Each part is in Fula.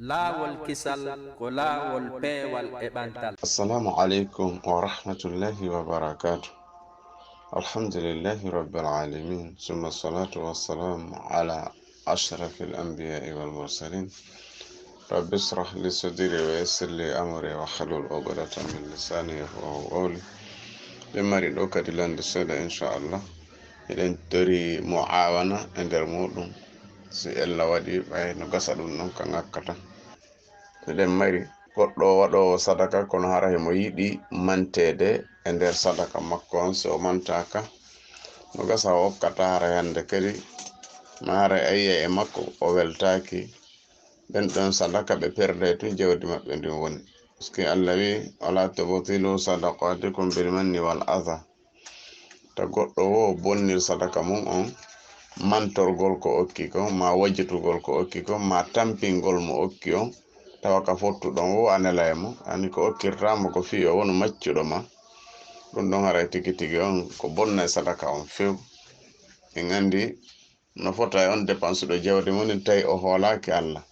laawolkisal ko laawol peewal e ɓantal. Assalamu alaikum wa rahmatullahi wa barakatuh. Alhamdulillahi rabbil alamin. Summa salatu wassalamu ala ashrafil anbiya'i wal mursalin. Rabbi israh li sadri wa yassir li amri wa hlul 'uqdatan min lisani yafqahu qawli. Lemari ɗo kadi lande seeɗa Incha'Allah eɗen tori mu'awana e nder muɗum si Allah waɗi ɓay no gasa ɗum ɗon ka ŋakkata. Eɗen mari goɗɗo waɗowo sadaka kono hara mo yiɗi mantede e nder sadaka makko on, so mantaka no gasa o hokkata hara hande kadi ma hara ayya e makko o weltaki ɓen ɗon sadaka ɓe perde tu jawdi maɓɓe ndin woni. Puisque Allah wi wala tubtilu sadaqatikum bil manni wal adha. Ta goɗɗo wo bonnir sadaka mum on mantorgol ko okki ko, ma wajjitugol ko okki ko, ma tampingol mo okki on tawa ka fottuɗon wo anela e mo ani ko okkirtamo ko fi o wonu maccuɗo ma. Ɗum ɗon haray tigi tigi on ko bonna sadaka on few. En andi no fota e on dépensuɗo jawdi mum tawi o hoolaki Allah.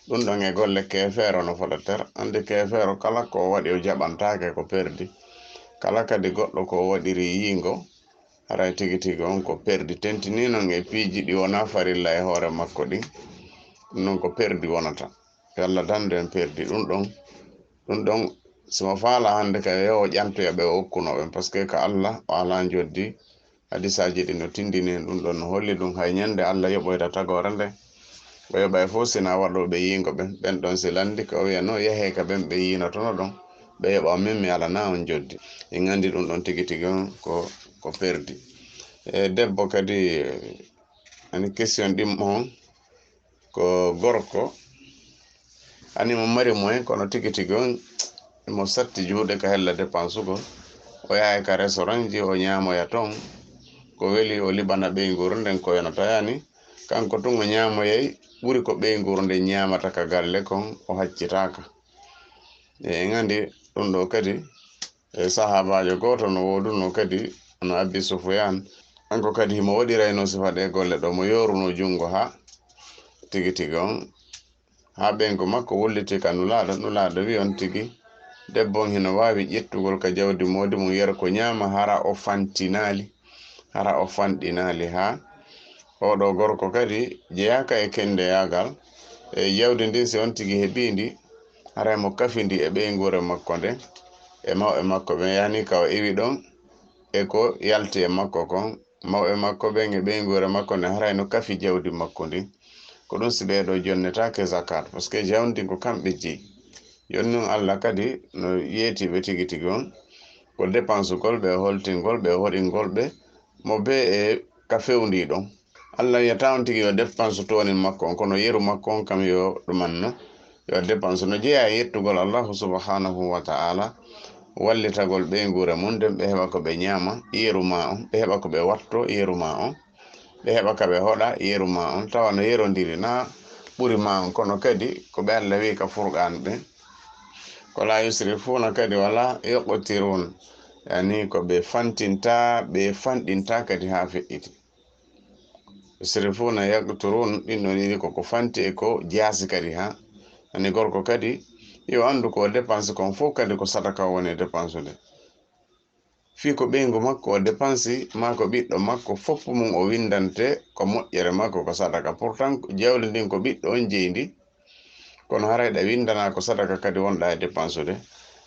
Ɗum ɗon e golle kefeero no fota ter. Andi kefeero kala ko waɗi o jaɓantake ko perdi. Kala kadi goɗɗo ko waɗiri yingo haray tigi tigi on ko perdi. Tentini non e piiji ɗi wona farilla e hoore makko ɗin, non ko perdi wonata. Allah dande en perdi ɗum ɗon simo faala hande ka yo ƴantoya ɓe o okkunoɓen, par ce que ka Allah o ala joddi hadisaji ɗi no tindini ɗum ɗon no holli ɗum hay ñande Allah yoɓoyta tagore nde o yoɓa e fof sina waɗoɓe yingo ɓen ɗon si landi ka o wiya no yehe ka ɓen ɓe yinotono ɗon ɓe yoɓa o min mi ala na on joddi. En andi ɗum ɗon tigi tigi on ko perdi. E debbo kadi ani question ɗimmo on ko gorko ani mo mari moyen kono tigi tigi on mo satti juuɗe ka hella dépense ugol o yaha ka restaurant ji o ñamoya ton ko weli o liɓana ɓeyguru nden ko yonata yani kanko tun o ñamoyay ɓuri ko ɓeyguru nden ñamata ka galle kon o haccitaka. En andi ɗum ɗo kadi sahabajo goto no woduno kadi no Abi Sufyan, kanko kadi himo waɗirayno sifa ɗe golle ɗo mo yoruno jungo ha tigi tigi on ha ɓeygu makko wulliti ka nulaɗo wi on tigi debbo on hino wawi ƴettugol ka jawdi modi mum yara ko ñama hara o fanɗinali ha oɗo gorko kadi jeyaka e kende yagal e jawdi ndin si on tigi heɓindi haray mo kafindi e ɓeygure makko nde e mawɓe makko ɓe yani ka o iwi ɗon e ko yalti e makko kon mawɓe makko ɓen e ɓeygure makko nde haray no kafi jawdi makko ndin. Ko ɗum si ɓeɗo jonnetake zakat par ce que jawdi ko kamɓe jeeyi. Joni noon Allah kadi no yeetiɓe tigi tigi on ko dépense gol ɓe holtingol ɓe hoɗingol ɓe mo be e ka fewndi ɗon. Allah yiyata on tigi yo dépense toni makko on kono yeru makko on kam yo ɗumanno yo dépense no jeeya e yettugol Allahu subhanahu wa ta'ala wallitagol ɓeygure mum nden ɓe heɓa ko ɓe ñama yeru ma on, ɓe heɓa ko ɓe watto yeru ma on, ɓe heɓa ka ɓe hoɗa yeru ma on, tawa no yerodiri na ɓuri ma on kono kadi ko ɓe Allah wi ka Furqan ɓe ko la yusrifuna kadi wala yuqtirun, yani ko ɓe fantinta ɓe fanɗinta kadi ha feƴƴiti. Yusrifuna yaqturun ɗin ɗon yiɗi koko fanti e ko jaasi kadi ha ani gorko kadi yo andu ko dépense kon fof kadi ko sadaka woni dépense nde fi ko ɓeygu makko o dépense ma ko ɓiɗɗo makko fopp mum o windante ko moƴƴere makko ko sadaka. Pourtant jawdi ndin ko ɓiɗɗo on jeyndi kono haray ɗa windana ko sadaka kadi wonɗa e dépense de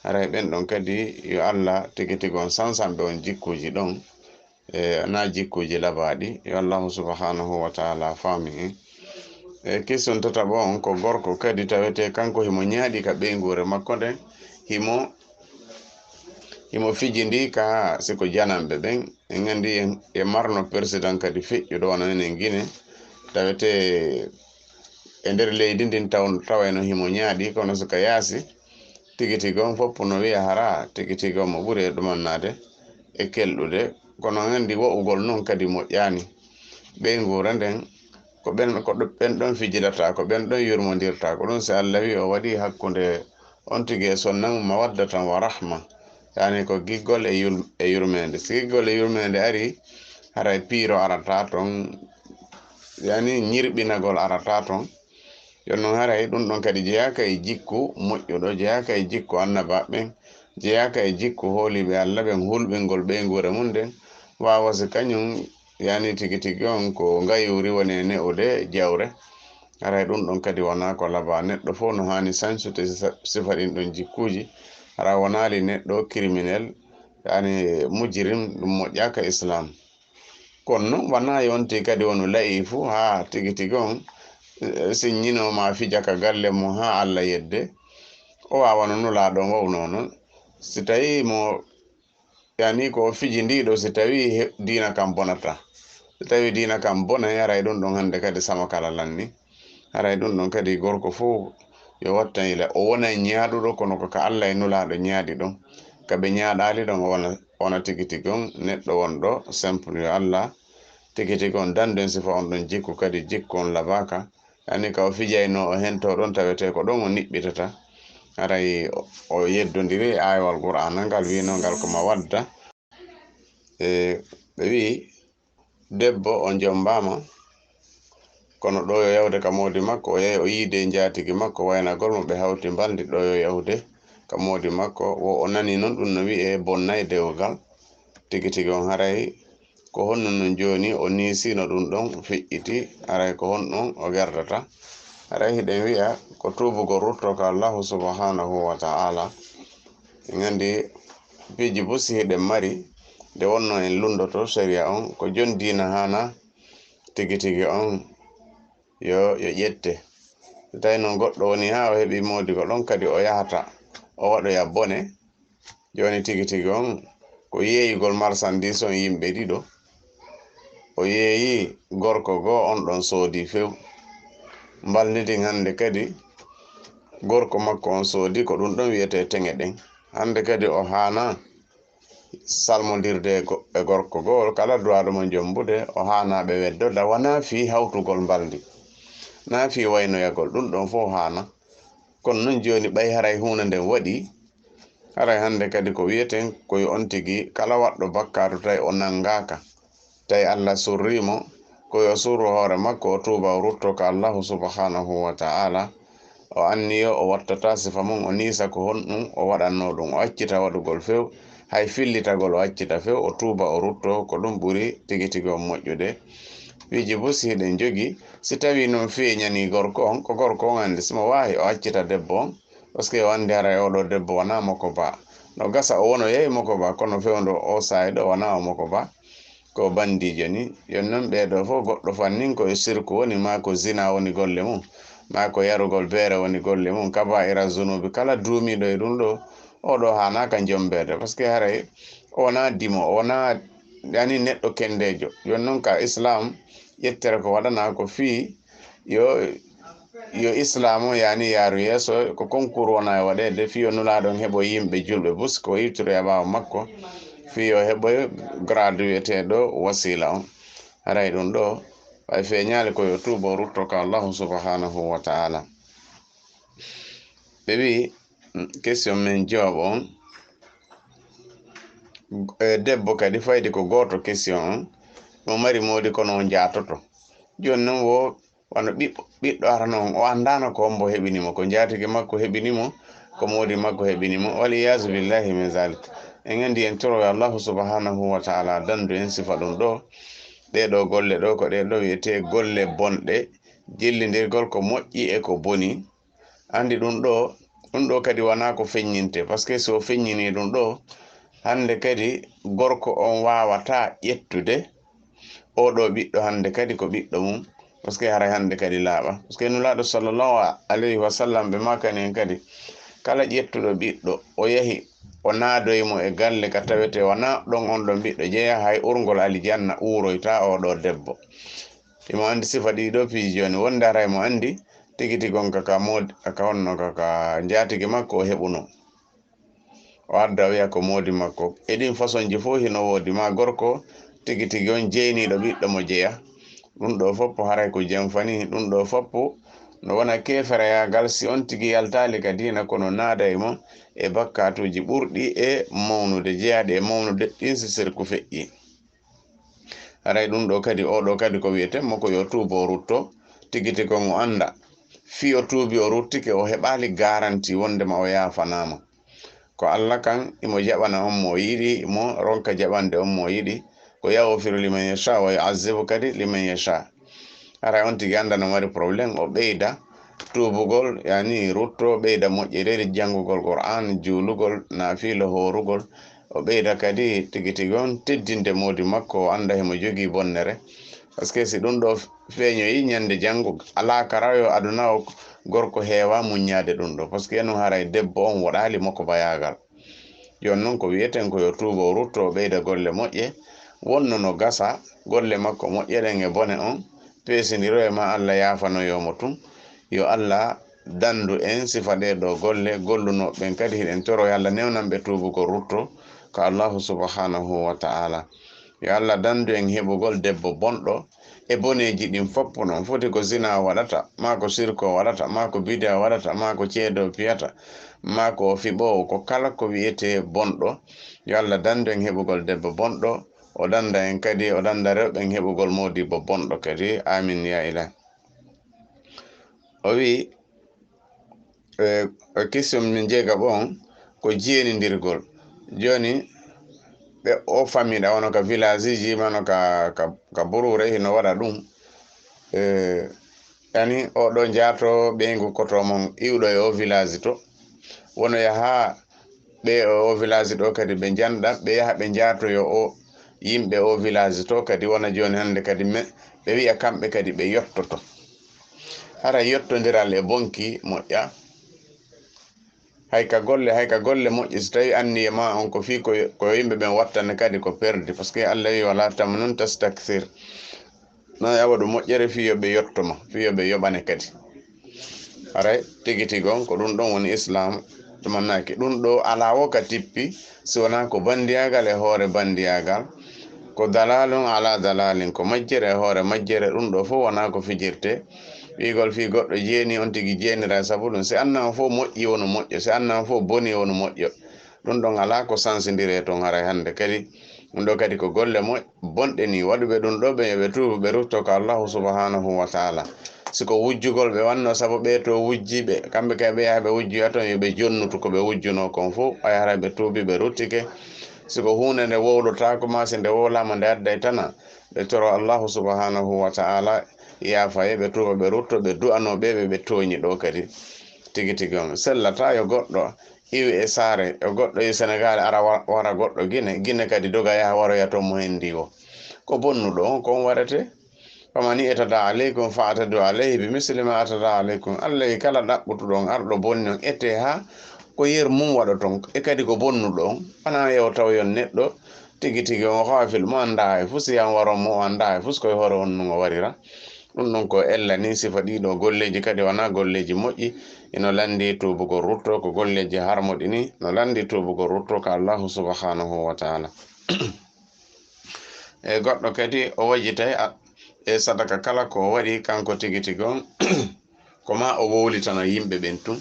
haray ɓen ɗon kadi yo Allah tigi tigi on sansamɓe on jikkuji ɗon na jikkuji labaɗi yo Allahu subhanahu wa ta'ala faami. Question tataɓo on ko gorko kadi tawete kanko himo ñaaɗi ka ɓeygure makko nden himo fijindi ka siko janamɓe ɓen en andi e marno président kadi feƴƴuɗo wona enen Guinée tawete e nder leydi ndin tawayno himo ñaaɗi kono sika yaasi tigi tigi on fopp no wiya hara tigi tigi on mo ɓuri e ɗumannade e kelɗude kono andi wa'ugol noon kadi moƴƴani ɓeygure nden ko ɓen ɗon fijidata ko ɓen ɗon yurmodirta ko ɗum si Allah wi o waɗi hakkunde on tigi e sonnamu mawaddatan wa rahma, yani ko giggol e yurmede. Si giggol e yurmede ari haray piiro arata ton, yani ñirɓinagol arata ton jonnon haray ɗum ɗon kadi jeyaka e jikku moƴƴuɗo jeyaka e jikku annabaɓen jeyaka e jikku hooliɓe Allah ɓen hulɓingol ɓeygure mum nden wawa si kañum yani tigi tigi on ko ngayuri woni ne'ude jawre haray ɗum ɗon kadi wona ko laba neɗɗo fof no hani sañsude sifa ɗin ɗon jikkuji hara wonali neɗɗo criminel yani mujirim ɗum moƴƴaka islam kono wona yonti kadi wono layi fu ha tigi tigi on siññinoma fijaka galle mo ha Allah yedde o wawano nulaɗon wow noon si tawi mo yani ko fiji ndiɗo si tawi dina kam bonata si tawi dina kam bona haray ɗum ɗon hande kadi sama kala lanni haray ɗum ɗon kadi gorko fof yo wattan ila o wona ñaaɗuɗo kono ko ka Allah e nulaɗo ñaaɗi ɗon kaɓe ñaaɗali ɗon wona tigi tigi on neɗɗo wonɗo simple yo Allah tigi tigi on dannden sifa on ɗon jikku kadi jikku on labaka yani ka o fijayno o hento ɗon tawete ko ɗon o niɓɓitata haray o yeddodiri ayawal qur'ana ngal wino ngal koma wadda ɓe wi debbo o jombama kono ɗo yo yawde ka modi makko o yahi o yiide jatigi makko waynagol mo ɓe hawti baldi ɗo yo yawde ka modi makko o nani noon ɗum no wi'e bonnay dewgal tigi tigi on haray ko honno non joni o nisino ɗum ɗon feƴƴiti haray ko honɗon o gerdata haray hiɗen wi'a ko tubugo rutto ka Allahu subhanahu wa ta'ala en andi piji busi hiɗen mari nde wonno en lundoto sharia on ko jon dina hana tigi tigi on yo ƴette tawi noon goɗɗo woni ha o heɓi modi ko ɗon kadi o yahata o waɗoya bone joni tigi tigi on ko yeeyigol marchandise on yimɓe ɗiɗo o yeeyi gorko goo on ɗon soodi few mbaldidin hande kadi gorko makko on soodi ko ɗum ɗon wiyete teŋe ɗen hande kadi o hana salmodirde e gorko goo kala duwaɗo mo jombude o hana ɓe weddoda wona fi hawtugol mbaldi na fi waynoyagol ɗum ɗon fof hana kono noon joni ɓay haray hunde nden waɗi haray hande kadi ko wiyeten koye on tigi kala waɗɗo bakkaru tawi o nangaka tawi Allah surrimo koyo surro hoore makko o tuuba o rutto ka Allahu subhanahu wa ta'ala o anniyo o wattata sifa mum o nisa ko honɗum o waɗanno ɗum o accita waɗugol few hay fillitagol o accita few o tuuba o rutto ko ɗum ɓuri tigi tigi on moƴƴude wiji busi hiɗen jogi si tawi noon feeñani gorko on ko gorko on andi simo wawi o accita debbo on par ce que o andi haray oɗo debbo wona moko ba no gasa o wono yehi moko ba kono fewndo o sayiɗo wona o moko ba ko bandijo ni jonnon ɓeɗo fof goɗɗo fannin koye sirku woni ma ko zina woni golle mum ma ko yarugol beere woni golle mum kaba ira zunubi kala duumiɗo e ɗum ɗo oɗo hanaka jombede par ce que haray o wona dimo o wona yani neɗɗo kendejo jonnon ka islam ƴettere ko waɗana ko fi yo islam o yani yaaru yeeso ko concours wona e waɗede fi o nulaɗon heɓo yimɓe julɓe bus ko yittoto e ɓawa makko fi o heɓo gradueteɗo wasila on haray ɗum ɗo way feeñali koyo tuubo rutto ka Allahu subhanahu wa ta'ala ɓe wi question men jawab on debbo kadi faydi ko goto question on mo mari modi kono on jatoto joni noon wo wano ɓiɗɗo arano on o andano ko hombo heɓinimo ko jatigi makko heɓinimo ko modi makko heɓinimo waliyasu billahi min zalik en andi en toro Allahu subhanahu wa ta'ala dandu en sifa ɗum ɗo ɗeɗo golle ɗo ko ɗeɗo wiyete golle bonɗe jillidirgol ko moƴƴi e ko boni andi ɗum ɗo kadi wona ko feññinte par ce que so feññini ɗum ɗo hande kadi gorko on wawata ƴettude oɗo ɓiɗɗo hande kadi ko ɓiɗɗo mum par ce que haray hande kadi laaɓa par ce que nulaɗo sallllahu alayhi wa sallam ɓe makani en kadi kala ƴettuɗo ɓiɗɗo o yahi o naadoymo e galle ka tawete wona ɗon on ɗon ɓiɗɗo jeeya hay urgol alijanna uroyta oɗo debbo imo andi sifa ɗiɗo piiji joni wonde haray mo andi tigi tigi on kaka modi kaka honno kaka jatigi makko o heɓuno o adda wiya ko modi makko e ɗin façon ji fof hino wodi ma gorko tigi tigi on jeyniɗo ɓiɗɗo mo jeeya ɗum ɗo foppo haray ko jamfani ɗum ɗo foppo no wona keferayagal si on tigi yaltali ka dina kono naada e mo e bakkatuji ɓurɗi e mawnude jeeyaɗe e mawnude ɗin si sirku feƴƴi haray ɗum ɗo kadi oɗo kadi ko wiyete mo ko yo tuubo rutto tigi tigi on o anda fi o tuubi o ruttike o heɓali garanti wondema o yafanama ko Allah kan imo jaɓana on mo yiɗi mo ronka jaɓande on mo yiɗi ko yaghfiru liman yasha wa yu'azzibu kadi liman yasha ara on tigi anda no mari probléme o ɓeyda tuubugol yani rutto ɓeyda moƴƴirede jangugol qur'an juulugol naafilo horugol o ɓeyda kadi tigi tigi on teddinde modi makko o anda hemo jogii bonnere par ce que si ɗum ɗo feeñoyi ñande janngo ala karayo aduna o gorko heewa muññade ɗum ɗo par ce que enum haray debbo on woɗali makko bayagal jon noon ko wiyeten ko yo tuubo o rutto o ɓeyda golle moƴƴe wonno no gasa golle makko moƴƴeɗen e bone on peesindiro e ma Allah yafanoyomo tun yo Allah dandu en sifa ɗe ɗo golle gollunoɓen kadi hiɗen toro yo Allah newnan ɓe tuubugo rutto ko Allahu subhanahu wa ta'ala yo Allah dandu en heɓugol debbo bonɗo e boneji ɗin foppo noon foti ko zina waɗata ma ko sirko waɗata ma ko bidia waɗata ma ko ceedo piyata ma ko fiɓowo ko kala ko wiyete bonɗo yo Allah dandu en heɓugol debbo bonɗo o danda en kadi o danda rewɓe en heɓugol modibo bonɗo kadi amin ya ilah o wi question min jeegaɓo on ko jeenindirgol joni ɓe o famille wono ka village ji mano ka burure hino waɗa ɗum yani oɗo jaato ɓeygu koto mon iwɗo e o village to wono yaha ɓe o village ɗo kadi ɓe janɗa ɓe yaha ɓe jaatoyo o yimɓe o village to kadi wona joni hande kadi ɓe wiya kamɓe kadi ɓe yottoto hara yottodiral e bonki moƴƴa hayka golle moƴƴi so tawi anniye ma on ko fi ko yimɓe ɓen wattane kadi ko perdi par ce que Allah wi wala tamnun tastakthir no yawa ɗum moƴƴere fi yoɓe yottoma fi yoɓe yoɓane kadi haray tigi tigi on ko ɗum ɗon woni islam tumannaki ɗum ɗo ala wo ka tippi si wona ko bandiyagal e hoore bandiyagal ko dalalun ala dalalin ko majjere e hoore majjere ɗum ɗo fof wona ko fijirte wigol fi goɗɗo jeeni on tigi jeenira sabu ɗum si annama fof moƴƴi wonu moƴƴo si annama fof boni wonu moƴƴo ɗum ɗon ala ko sansindire toon haray hande kadi ɗum ɗo kadi ko golle bonɗe ni waɗuɓe ɗum ɗo ɓe yoɓe tuubu ɓe rutto ko Allahu subhanahu wa ta'ala siko wujjugol ɓe wanno sabu ɓe to wujjiɓe kamɓe kay ɓe yaha ɓe wujjoya toon yoɓe jonnutu ko ɓe wujjuno kon fof a yahara ɓe tuubi ɓe ruttike siko hunde nde wowlotako ma si nde wowlama nde adday tana ɓe toro Allahu subhanahu wa ta'ala yafaye ɓe tuuba ɓe rutto ɓe du'anoɓe ɓe tooñi ɗo kadi tigi tigi on sellata yo goɗɗo iwi e saare yo goɗɗo e Sénégal ara wara goɗɗo Guinée kadi doga yaha waroya toon mo hendi o ko bonnuɗo on kon waɗete famani etada aleykum fa atadu alayhi bi misli ma atada aleykum Allah kala ɗaɓɓutuɗo on arɗo bonni on ete ha ko yer mum waɗa toon e kadi ko bonnuɗo on ana yew taw yon neɗɗo tigi tigi on hawafil mo anda e fus yan waron mo anda e fus koye hoore on nugo warira ɗum ɗon ko ella ni sifa ɗiɗo golleji kadi wona golleji moƴƴi ino landi tubugo rutto ko golleji harmoɗi ni no landi tubugo rutto ko Allahu subhanahu wa ta'ala e goɗɗo kadi o wajitay e sadaka kala ko waɗi kanko tigi tigi on ko ma o wowlitana yimɓe ɓen tun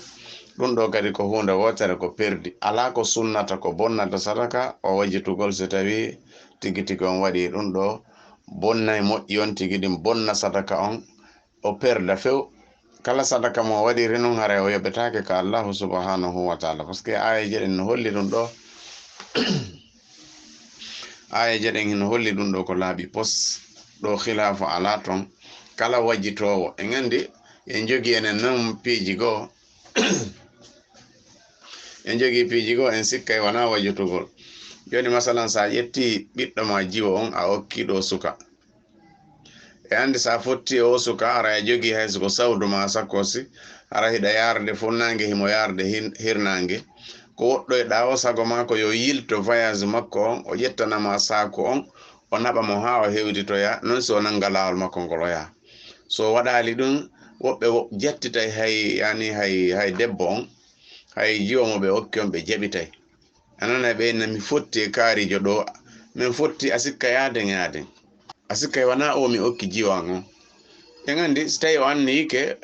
ɗum ɗo kadi ko hunde wotere ko perdi ala ko sunnata ko bonnata sadaka o wajitugol so tawi tigi tigi on waɗi ɗum ɗo bonnay moƴƴi on tigi ɗin bonna sadaka on o perda few kala sadaka mo waɗiri noon haray o yoɓetake ka Allahu subhanahu wa ta'ala par ce que ayaji ɗen no holli ɗum ɗo ayaji ɗen hino holli ɗum ɗo ko laaɓi pos ɗo khilafu ala ton kala wajjitowo en andi en jogi enen noon piiji goo en jogi piiji goo en sikkay wona wajjutugol joni masalan sa ƴetti ɓiɗɗo ma jiwo on a okkiɗo suka e andi sa fotti o suka ara a jogi hay soko sawdu ma sakkosi ara hiɗa yarde funnange himo yarde hirnange ko woɗɗo e ɗawo sago mako yo yilto voyage makko on o ƴettanama saku on o naɓa mo ha o hewditoya non so nanga lawol makko ngol o yaha so waɗali ɗum woɓɓe jettitay hay debbo on hay jiwomo ɓe okki on ɓe jaɓitay anana ɓe nami fotti e kaarijo ɗo min fotti a sikka yaden a sikka wana o mi okki jiwan on en andi so tawi o anniyike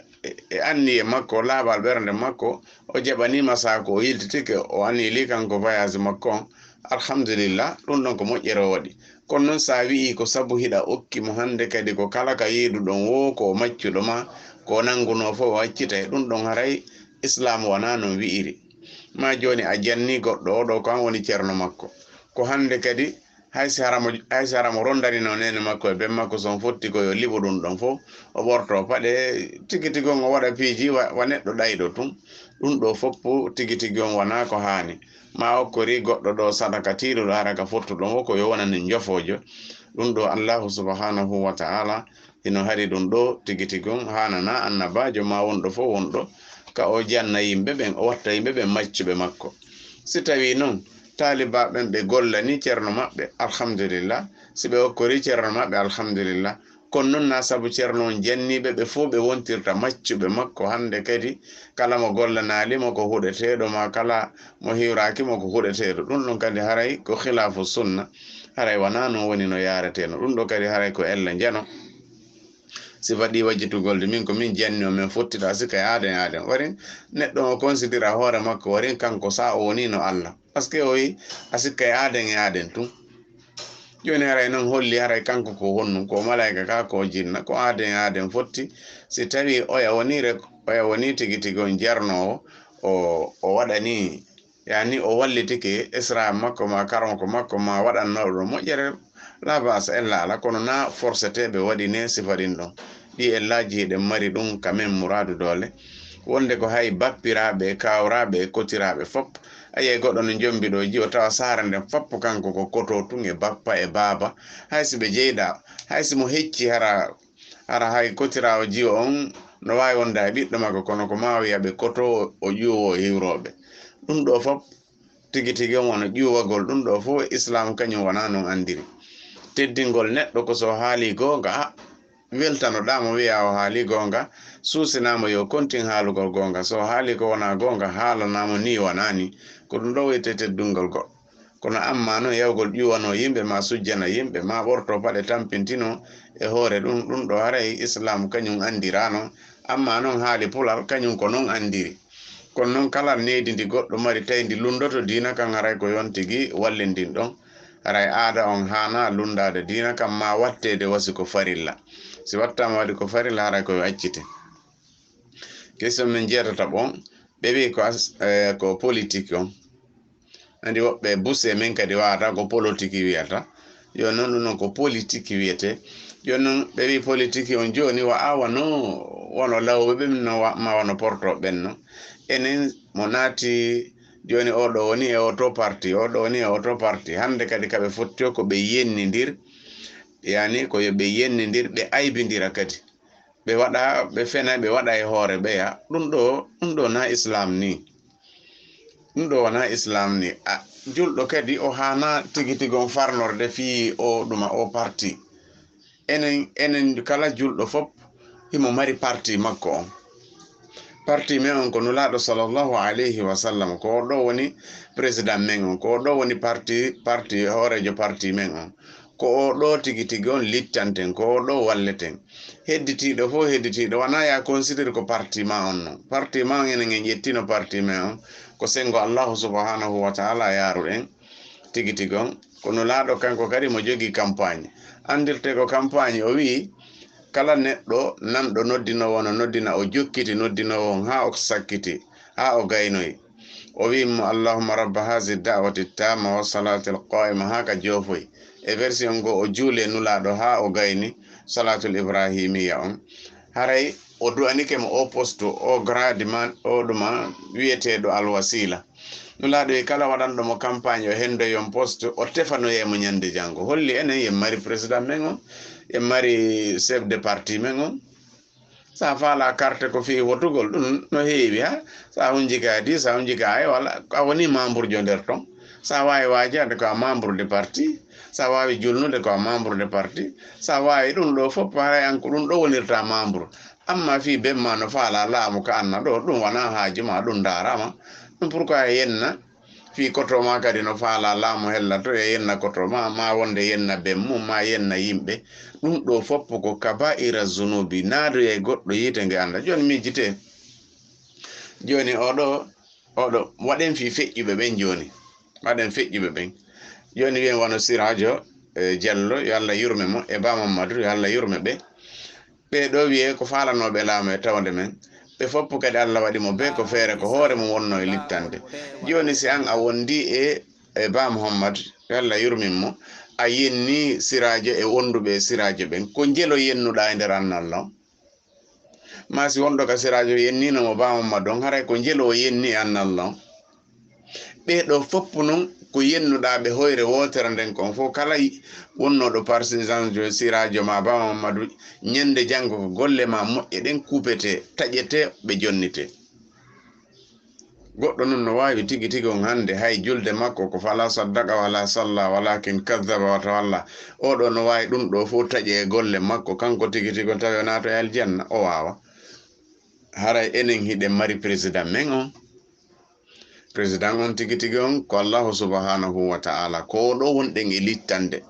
e anni e makko laaɓal ɓernde makko o jaɓanima sako o yiltitike o annili kanko voyage makko on alhamdulillah ɗum ɗon ko moƴƴere o waɗi kono noon sa wi'i ko sabu hiɗa okki mo hande kadi ko kala ka yiiɗuɗon wo ko maccuɗo ma ko nanguno fo waccita ɗum ɗon haray islam wana no wi'iri ma joni a janni goɗɗo oɗo ko an woni ceerno makko ko hande kadi haysi haramo rondani no nene makko e ben makko son fotti ko yo liɓo ɗum ɗon fof o ɓorto paɗe tigi tigi on o waɗa piiji wa neɗɗo ɗayɗo tun ɗum ɗo foppu tigi tigi on wana ko hani ma okkori goɗɗo ɗo sadaka tiiɗuɗo haraka fottuɗon wo ko yo wonani jofojo ɗum ɗo allahu subhanahu wa ta'ala hino hari ɗum ɗo tigi tigi on hanana annabajo ma wonɗo fof wonɗo ka o janna yimɓe ɓen o watta yimɓe ɓen maccuɓe makko si tawi noon taliba ɓen ɓe gollani ceerno maɓɓe alhamdulillah si ɓe okkori ceerno maɓɓe alhamdulillah kono noon na saabu ceerno on janniɓe ɓe fof ɓe wontirta maccuɓe makko hande kadi kala mo gollanalimo ko huɗeteɗo ma kala mo hiwrakimo ko huɗeteɗo ɗum ɗon kadi haray ko khilafu sunna haray wana non woni no yareteno ɗum ɗo kadi haray ko elle jano si waɗi wajjitugolde min ko min janni o min fottita sika e aden warin neɗɗo o considéra hoore makko warin kanko sa o woni no Allah par ce que o wi a sikka e aden tun joni haray noon holli haray kanko ko honnu ko malayika ka ko jinna ko aden fotti si tawi oya woni tigi tigi on jarnowo o waɗani yani o wallitike isra makko ma karmako makko ma waɗanno ɗo moƴƴere la basa ella ala kono na forceteɓe waɗi ne sifarin ɗon ɗi ellaji ɗen mari ɗum kamen muradu dole wonde ko hay bappiraɓe kawraɓe kotiraɓe fop ayi goɗɗo no jombiɗo ji o tawa sara nden fappo kanko ko koto tun e bappa e baaba haysi ɓe jeyɗa haysi mo hecci hara hay kotirawo jiyo on no wawi wonde e ɓiɗɗo makko kono ko ma wiya ɓe koto o ƴuwo hiwroɓe ɗum ɗo fop tigi tigi on wona ƴuwagol ɗum ɗo fof islam kañum wona non andiri teddingol neɗɗo ko so haali gonga weltanoɗamo wiya o haali gonga suusinamo yo kontin haalugol gonga so haali ko wona gonga haalanamo ni wonani ko ɗum ɗo wiyete teddungol goɗɗo kono amma noon yawgol ƴuwano yimɓe ma sujjana yimɓe ma ɓorto paɗe tampintino e hoore ɗum ɗo haray islam kañum andirano amma noon haali pulal kañum ko noon andiri kono noon kala neydi ndi goɗɗo mari tawi ndi lundoto diina kan haray ko yon tigui wallindin ɗon haray aada on hana lundade diina kam ma wattede wasi ko farilla si wattama waɗi ko farilla haray koyo accite question min jeetata ɓon ɓe wi ko politique on andi woɓɓe buse min kadi wawata ko politique wiyata joni noon ɗum noon ko politique wiyete joni noon ɓe wi politique on joni wa awano wono lawɓe ɓe ma wono porto ɓen no enen mo naati joni oɗo woni e oto parti hande kadi kaɓe fotti ko ɓe yennidir yani ko ɓe yennidir ɓe aybidira kadi ɓe fena ɓe waɗa e hoore ɓeya ɗum ɗo na islam ni ɗum ɗo wona islam ni julɗo kadi o hana tigi tigi on farnorde fi o ɗuma o parti enen kala julɗo fop himo mari parti makko on parti men on ko nulaɗo sallllahu alayhi wa sallam ko ɗo woni président men on ko ɗo woni parti hoorejo parti men on ko o ɗo tigi tigi on littanten ko o ɗo walleten hedditiɗo fof hedditiɗo wona ya considére ko parti ma on non parti ma on enen en ƴettino parti men on ko sengo allahu subhanahu wa ta'ala yaaru en tigi tigi on ko nulaɗo kanko kadi mo jogui campagne andirte ko campagne o wi kala neɗɗo nanɗo noddinowo no noddina o jokkiti noddinowo on ha o sakkiti ha o gaynoyi o wimo allahumma rabba hazi da'wati tama wa salati alqa'ima ha ka jofoyi e version go o juule nulaɗo ha o gayni salatul ibrahimiya on haray o du'anike mo o poste o grade man o ɗuma wiyeteɗo alwasila nulaɗo e kala waɗanɗo mo campagne o hendoyon poste o tefanoyemo ñande janggo holli enen yen mari président men on yen mari chef de parti men on sa faala carte ko fi wotugol ɗum no heewi ha sa hunjika 10 sa hunjika ay walla a woni membre jo nder ton sa wawi wajade ko a membre de parti sa wawi julnude ko a membre de parti sa wawi ɗum ɗo fof haray an ko ɗum ɗo wonirta membre amma fi bemma no faala laamu ka anna ɗo ɗum wona haaji ma ɗum darama ɗum pourquoi yenna fi koto ma kadi no faala laamu hellato e yenna koto ma wonde yenna bemmum ma yenna yimɓe ɗum ɗo foppo ko kaba'ira zunubi naado e goɗɗo yite nge anda joni mijjite joni oɗo waɗen fi feƴƴuɓe ɓen joni waɗen feƴƴuɓe ɓen joni wiyen wano sirajo Diallo yo Allah yurme mo e ba Mamadou yo Allah yurme ɓe ɓe ɗo wiye ko falanoɓe laamu e tawde men ɓe foppu kadi Allah waɗi mo be ko feere ko hoore mum wonno e littande joni si an a wondi e ba Mouhammad Allah yurmin mo a yenni sirajo e wonduɓe sirajo ɓen ko jelo yennuɗa e nder annallah ma si wonɗo ka sirajo yenninomo ba Mouhammad on haray ko jelo o yenni e annallah ɓeɗo foppu noon ko yennuɗa ɓe hoyre wotere nden kon fof kala wonnoɗo partisan jo sirajo ma ba Mouhammadu ñande janggo ko golle ma moƴƴe ɗen kupete taƴete ɓe jonnite goɗɗo nun no wawi tigi tigi on hande hay julde makko ko fala saddaka wala salla walakin kazzaba wa tawalla oɗo no wawi ɗum ɗo fof taƴe e golle makko kanko tigi tigi on tawi o nato e aljanna o wawa haray enen hiɗen mari président men on président on tigi tigi on ko Allahu subhanahu wa ta'ala ko ɗo wonɗen e littande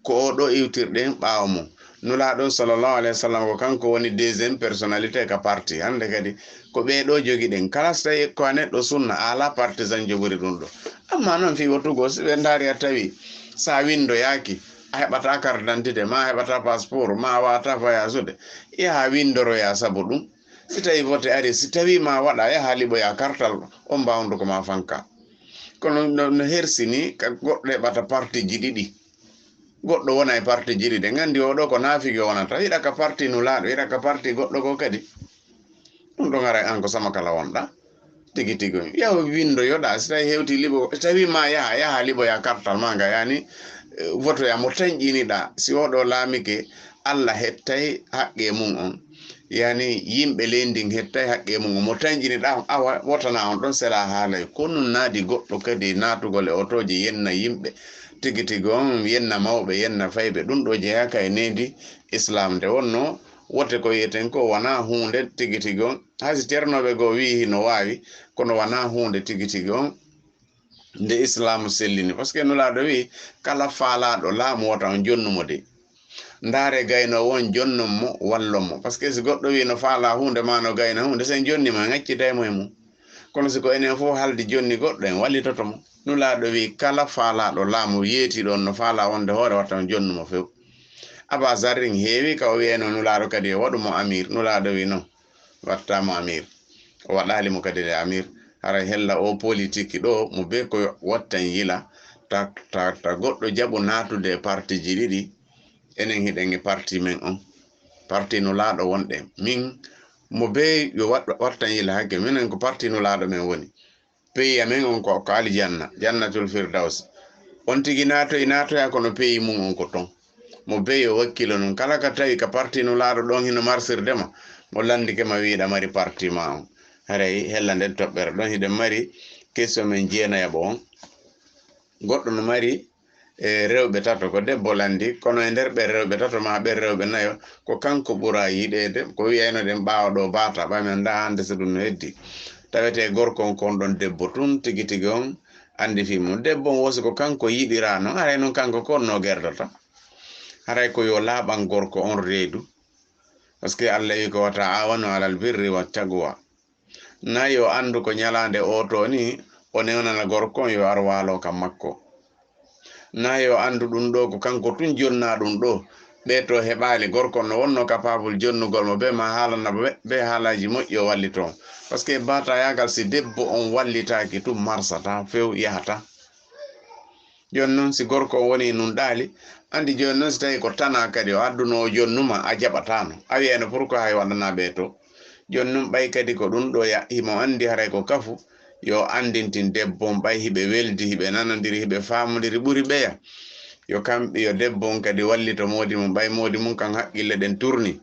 ko ɗo iwtirɗen ɓawo mum nulaɗon sallallahu alaihi wasallam ko kanko woni deuxième personnalité ka parti hande kadi ko ɓeɗo jogi ɗen kala so tawi ko neɗɗo sunna ala partisan jogori ɗum ɗo amma noon fi wotugo si ɓe daari a tawi sa windo yaki a heɓata carte d'identité ma a heɓata passeport ma a wata voyage yaha windoroya sabu ɗum si tawi vote ari si tawi ma waɗa yaha liɓoya kartal on mbawdu ko ma fanka kono no hersini ka goɗɗo heɓata parti ji ɗiɗi goɗɗo wona e parti jiri de gandi oɗo ko naafiki wonata yiɗa ka parti nulaɗo yiɗa ka parti goɗɗo ko kadi ɗum ɗon ara an ko sama kala wonɗa tigi tigi yaha windo yoɗa si tawi hewti liɓo tawi ma yaha liɓoya kartal ma nga yani votoya mo tañƴiniɗa si oɗo laamike Allah hettay haqqe mum on yani yimɓe leydi hettay haqqe mum mo tañƴiniɗa awa wotana on ɗon sela haalay ko nun naadi goɗɗo kadi natugol e otoji yenna yimɓe tigi tigi on yenna mawɓe yenna fayɓe ɗum ɗo jeyaka e nedi islam nde wonno wote ko yiyeten ko wona hunde tigi tigi on haysi ceernoɓe goo wi no wawi kono wona hunde tigi tigi on nde islam sellini par ce que nulaɗo wi kala faalaɗo laamu wota on jonnumo de ndaare gayno won jonnum mo wallon mo par ce que si goɗɗo wi no faala hunde ma no gayna hunde sen jonnima ŋaccitaymo e mum kono siko enen fof haldi jonni goɗɗo en wallitotomo nulaɗo wi kala faalaɗo laamu yeeti ɗon no faala wonde hoore watta on jonnumo few aba zarrin heewi ka o wiyeno nulaɗo kadi o waɗumo amir nulaɗo wi non wattamo amir o waɗalimo kadi le amir haray hella o politique ɗo mo be ko wattan yila ta goɗɗo jaɓu natude e parti ji ɗiɗi enen hiɗen e parti men on parti nulaɗo wonɗen min mo be yo wattan yila hakke minen ko parti nulaɗo men woni pays amen on ko aljanna jannatul firdaus on tigi natoya kono pays mum on ko ton mo be yo wakkilo nun kala ka tawi ka parti nulaɗo ɗon hino marsirdema mo landike ma wiiɗa mari parti ma on haray hella nden toɓɓere ɗon hiɗen mari question men jeenayaɓo on goɗɗo no mari rewɓe tato ko debbo landi kono e nder ɓe rewɓe tato ma ɓe rewɓe nayo ko kanko ɓura yiɗede ko wiyayno ɗen ɓawaɗo bata ɓamen da hande so ɗum no heddi tawete gorko on kon ɗon debbo tun tigi tigi on andi fimum debbo on wosi ko kanko yiɗira noon haray noon kanko ko no gerdata haray ko yo laaɓan gorko on reedu par ce que Allah wi ko wata awanu alal birri wa taqwa na yo andu ko ñalande oto ni o newnana gorko on yo ar waalo kam makko na yo andu ɗum ɗo ko kanko tun jonna ɗum ɗo ɓe to heɓali gorko no wonno capable jonnugol mo be ma haalana be haalaji moƴƴi o wallito par ce que bata yagal si debbo on wallitaki tum marsata few yahata joni noon si gorko on woni nun ɗaali andi joni noon si tawi ko tana kadi o adduno o jonnuma a jaɓatano a wiyano pourquoi hay waɗana ɓe to joni noon ɓay kadi ko ɗum ɗo himo andi haray ko kafu yo andintin debbo on ɓay hiɓe weldi hiɓe nanodiri hiɓe famodiri ɓuri ɓeya yo kamɓe yo debbo on kadi wallito modi mum ɓay modi mum kan haqqille ɗen turni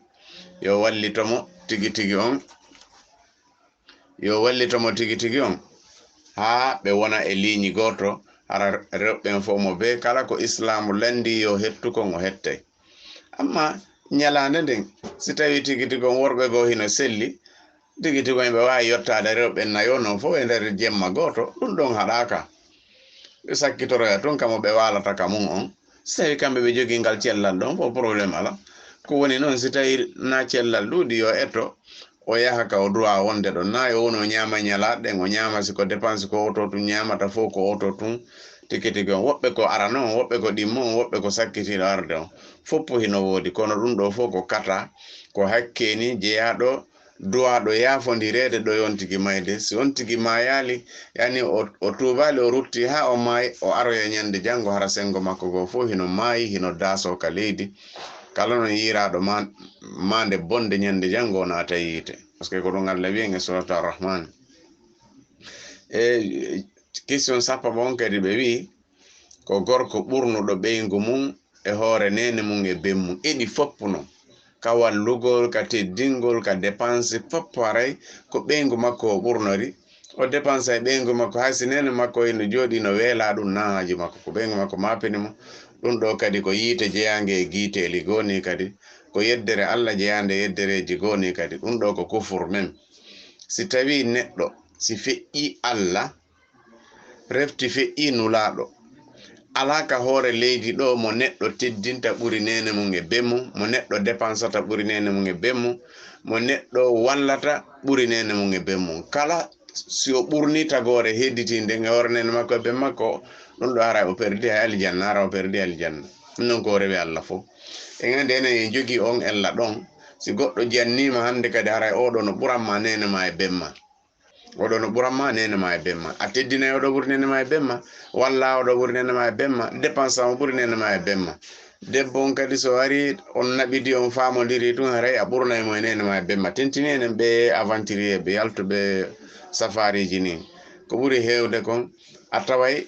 yo wallitomo tigi tigi on yo wallitomo tigi tigi on ha ɓe wona e ligne goto hara rewɓen fof mo be kala ko islamu landi yo hettu kon o hettay amma ñalande nden si tawi tigi tigi on worɓe goo hino selli tigi tigi on ɓe wawi yottade rewɓe nayo non fof e nder jemma goto ɗum ɗon haɗaka ɓe sakkitoroya tun kamo ɓe walata ka mum on si tawi kamɓe ɓe jogui ngal cellal ɗon fo probléme ala ko woni noon si tawi na cellal ɗuuɗi yo etto o yaha ka o droit wonde ɗon na yo woni o ñama ñalaɗen o ñama siko dépense ko oto tun ñamata fof ko oto tun tikiti gon woɓɓe ko arano woɓɓe ko ɗimmo woɓɓe ko sakkitiɗo arde on foppo hino woodi kono ɗum ɗo fof ko kata ko hakkeni jeyaɗo duwaɗo yafondirede ɗo yontigi mayde si on tigi mayali yani o tubali o rutti ha o maayi o aroya ñande janngo hara sengo makko go fof hino maayi hino daso ka leydi kala no yiraɗo mande bonde ñande janngo o naata yiite par ce que ko ɗum Allah wi'en e surata arrahman e question sappo bon kadi ɓe wi ko gorko ɓurnuɗo ɓeygu mum e hoore nene mum e bemmum eɗi foppuno ka wallugol ka teddingol ka dépense foppo haray ko ɓeygu makko o ɓurnori o dépense e ɓeygu makko haysi nene makko eno jooɗi no weela ɗum nahaji makko ko ɓeygu makko mapinimo ɗum ɗo kadi ko yiite jeyange e guiteli goni kadi ko yeddere Allah jeyande yeddereji goni kadi ɗum ɗo ko kufur men si tawi neɗɗo si feƴƴi Allah refti feƴƴi nulaɗo alaka hoore leydi ɗo mo neɗɗo teddinta ɓuri nene mum e bemmum mo neɗɗo dépensata ɓuri nene mum e bemmum mo neɗɗo wallata ɓuri nene mum e bemmum kala si o ɓurni tagore hedditinde e hoore nene makko e bem makko ɗum ɗo ara o perdi hay aljanna ara o perdi aljanna ɗum non ko rewi Allah fof en andi enen en jogui on ella ɗon si goɗɗo jannima hande kadi haray oɗo no ɓuranma nene ma e bemma oɗo no ɓuranma nene ma e bemma a teddinay oɗo ɓuri nene ma e bemma walla oɗo ɓuri nene ma e bemma dépense o ɓuri nene ma e bemma debbo on kadi so wari on naɓidi on famodiri ɗum haray a ɓurnaymo e nene ma e bemma tentini enen ɓe aventurier ɓe yaltuɓe safariji ni ko ɓuri hewde kon a taway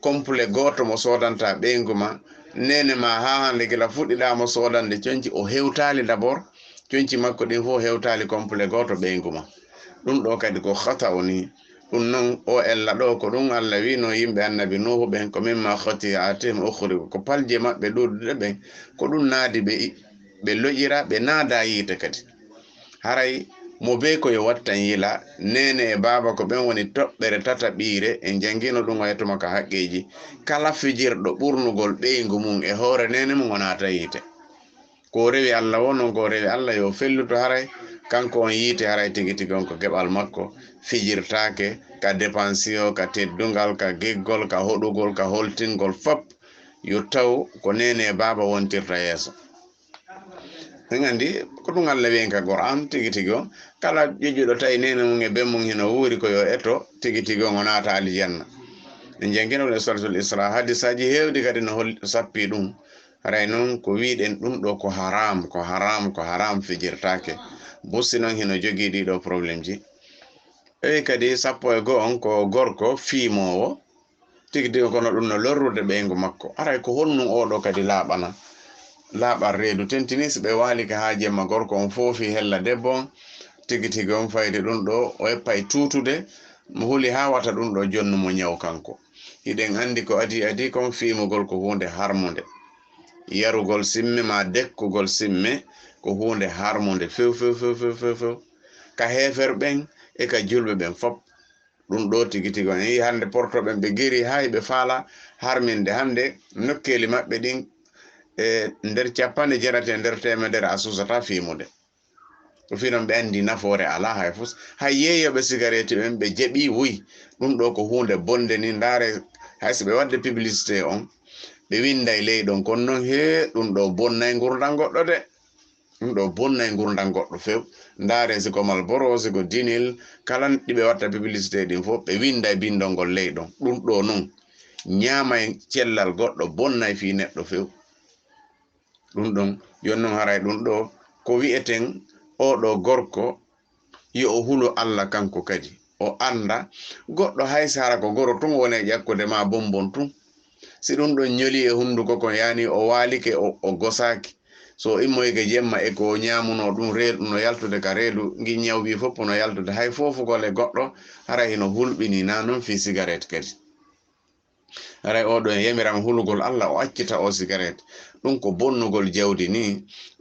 complet goto mo sodanta ɓeygu ma nene ma ha hande gila fuɗɗiɗamo sodande coñci o hewtali d'abord coñci makko ɗin fof hewtali complet goto ɓeygu ma ɗum ɗo kadi ko hata o ni ɗum noon o ella ɗo ko ɗum Allah wino yimɓe annabi nuhu ɓen ko mimma hati atim ukhri ko palje maɓɓe ɗuɗɗuɗe ɓen ko ɗum naadi ɓe loƴira ɓe naada yiite kadi haray mo be koye wattan yila nene e baba ko ɓen woni toɓɓere tataɓire en jangino ɗum o yettuma ka haqqeji kala fijirɗo ɓurnugol ɓeygu mum e hoore nene mum o naata yiite ko rewi Allah wonon ko rewi Allah yo felluto haray kanko on yiite haray tigi tigi on ko keɓal makko fijirtake ka dépensio ka teddungal ka geggol ka hoɗugol ka holtingol fop yo taw ko nene e baba wontirta yeeso en andi ko ɗum Allah wi'en ka Qur'an tigi tigi on kala ƴoƴuɗo tawi nene mum e bemmum hino wuuri ko yo eto tigi tigi on o naata aljanna en jangino ɗum e suratul Isra hadisaji hewɗi kadi no sappi ɗum haray noon ko wiɗen ɗum ɗo ko haram ko haram ko haram fijirtake bussi noon hino jogii ɗiɗo probléme ji ɓewi kadi sappo e go on ko gorko fiimowo tigi tigi kono ɗum no lorrude ɓeygu makko aray ko honnum oɗo kadi laaɓana laaɓal reedu tentini so ɓe waali ka ha jemma gorko on foofi hella debbo on tigi tigi on fayde ɗum ɗo o eppay tutude mo huli ha wata ɗum ɗo jonnumo ñaw kanko hiɗen andi ko adi kon fiimugol ko hunde harmude yarugol simme ma dekkugol simme ko hunde harmude few ka heferɓen e ka julɓe ɓen fop ɗum ɗo tigi tigi on yi hande portoɓen ɓe giri hay ɓe faala harminde hande nokkeli maɓɓe ɗin e nder capanɗe jeerate nder temedere a susata fiimude ko finon ɓe andi nafoore ala hay fus hay yeeyoɓe cigarette ɓen ɓe jeeɓi wuy ɗum ɗo ko hunde bonde ni ndaare hayso ɓe wadde publicité on ɓe winday ley ɗon kono noon he ɗum ɗo bonnay gurdam goɗɗo de ɗum ɗo bonnay gurdam goɗɗo few ndaare siko Malboro siko dinil kala ɗiɓe watta publicité ɗin fof ɓe winday bindol ngol ley ɗon ɗum ɗo noon ñaamay cellal goɗɗo bonnay fi neɗɗo few ɗum ɗon yon noon haray ɗum ɗo ko wi'eten oɗo gorko yo o hulu Allah kanko kadi o anda goɗɗo hay sara ko goro tun woni e ƴakkude ma bonbon tun si ɗum ɗon ñoli e hunduko ko yani o walike o gosaki so immoyke jemma e ko ñamuno ɗum reedu no yaltude ka reedu gi ñawbi fopp no yaltude hay fofugol e goɗɗo hara hino hulɓini na noon fi cigarette kadi haray oɗo en yamiram hulugol Allah o accita o cigarette ɗum ko bonnugol jawdi ni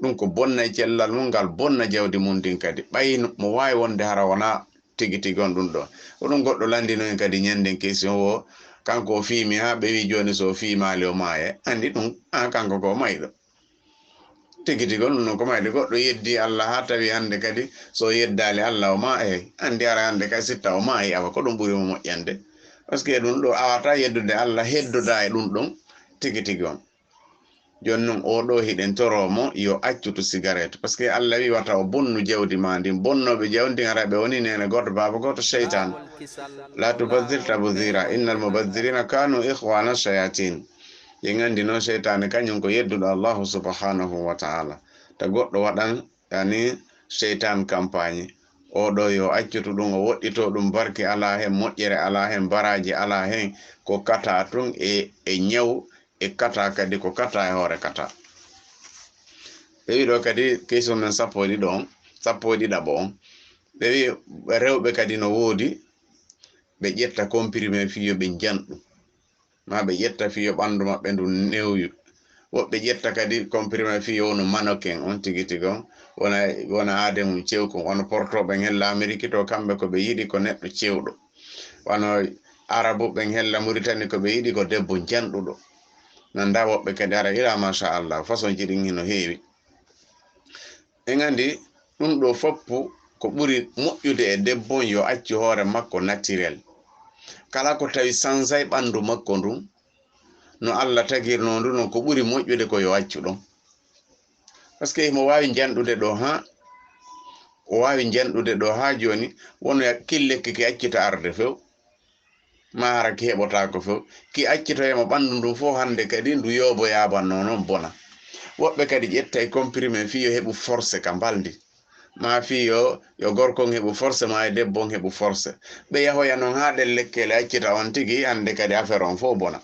ɗum ko bonna cellal mum ngal bonna jawdi mum din kadi ɓayi mo wawi wonde hara wona tigi tigi on ɗum ɗo ko ɗum goɗɗo landino en kadi ñanden question o kanko o fiimi ha ɓe wi joni so fiimali o maaye andi ɗum kanko ko mayɗo tigi tigi on ɗum noon ko mayde goɗɗo yeddi Allah ha tawi hande kadi so yeddali Allah o ma andi ara hande kadi sitta o maayi awa ko ɗum ɓuuri mo moƴƴande parce que ɗum ɗo awata yeddude Allah heddoda e ɗum ɗon tigi on joni noon oɗo hiɗen toromo yo accutu cigarette parce que Allah wi wata o bonnu jawdi ma ndin bonnoɓe jawdi ara ɓe woni nene goto baba goto cheytan la tubadir tabdira innal mubadirina kanu ihwana shayatin ye gandi noon cheytane kañum ko yedduɗo allahu subhanahu wa taala ta goɗɗo waɗan yani cheytan campagne oɗo yo accutu ɗum o woɗɗito ɗum barki ala hen moƴƴere ala hen baraji ala hen ko kata tun e ñaw e kata kadi ko kata e hoore kata ɓe wi ɗo kadi question men sappo e ɗiɗaɓo on ɓe wi rewɓe kadi no woodi ɓe ƴetta comprimé fiyo ɓe janɗu ma ɓe ƴetta fiyo ɓandu maɓɓe ndu newyu woɓɓe ƴetta kadi comprimé fiyo wono manoken on tigi on wona aade mum cewko wono portoɓe hella Amérique to kamɓe ko ɓe yiɗi ko neɗɗo cewɗo wono arabu ɓen hella Mauritanie ko ɓe yiɗi ko debbo janɗuɗo nanda woɓɓe kadi ara ila machallah façon ji ɗin hino heewi en andi ɗum ɗo foppu ko ɓuri moƴƴude e debbo yo accu hoore makko naturel kala ko tawi sansay ɓandu makko ndun no Allah tagirno ndu non ko ɓuri moƴƴude ko yo accu ɗon par ce que mo wawi janɗude ɗo ha o wawi janɗude ɗo ha joni wono killekki ki accita arde few ma hara ki heɓotako few ki accitoyemo ɓandu ndun fo hande kadi ndu yoobo yabanno noon bona woɓɓe kadi ƴetta e comprimé fiyo heɓu forcé ka mbaldi ma fiyo yo gorkon heɓu forcé ma e debbon heɓu forcé ɓe yahoya noon ha ɗen lekkele accita on tigui hande kadi affaire on fo bona